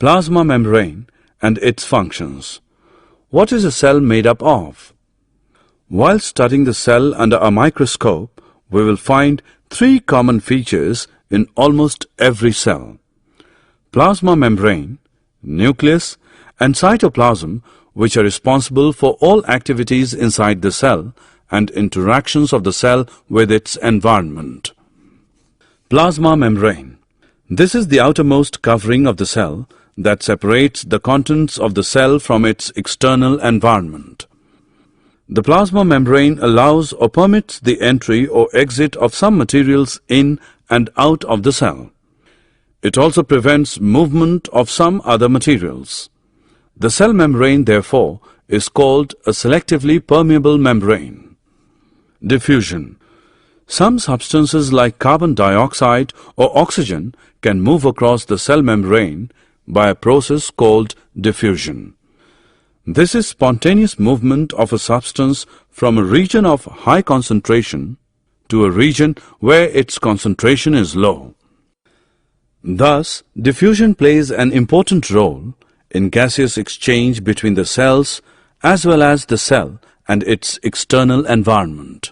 Plasma membrane and its functions. What is a cell made up of? While studying the cell under a microscope, we will find three common features in almost every cell: plasma membrane, nucleus, and cytoplasm, which are responsible for all activities inside the cell and interactions of the cell with its environment. Plasma membrane. This is the outermost covering of the cell that separates the contents of the cell from its external environment. The plasma membrane allows or permits the entry or exit of some materials in and out of the cell. It also prevents movement of some other materials. The cell membrane, therefore, is called a selectively permeable membrane. Diffusion. Some substances like carbon dioxide or oxygen can move across the cell membrane by a process called diffusion. This is spontaneous movement of a substance from a region of high concentration to a region where its concentration is low. Thus, diffusion plays an important role in gaseous exchange between the cells as well as the cell and its external environment.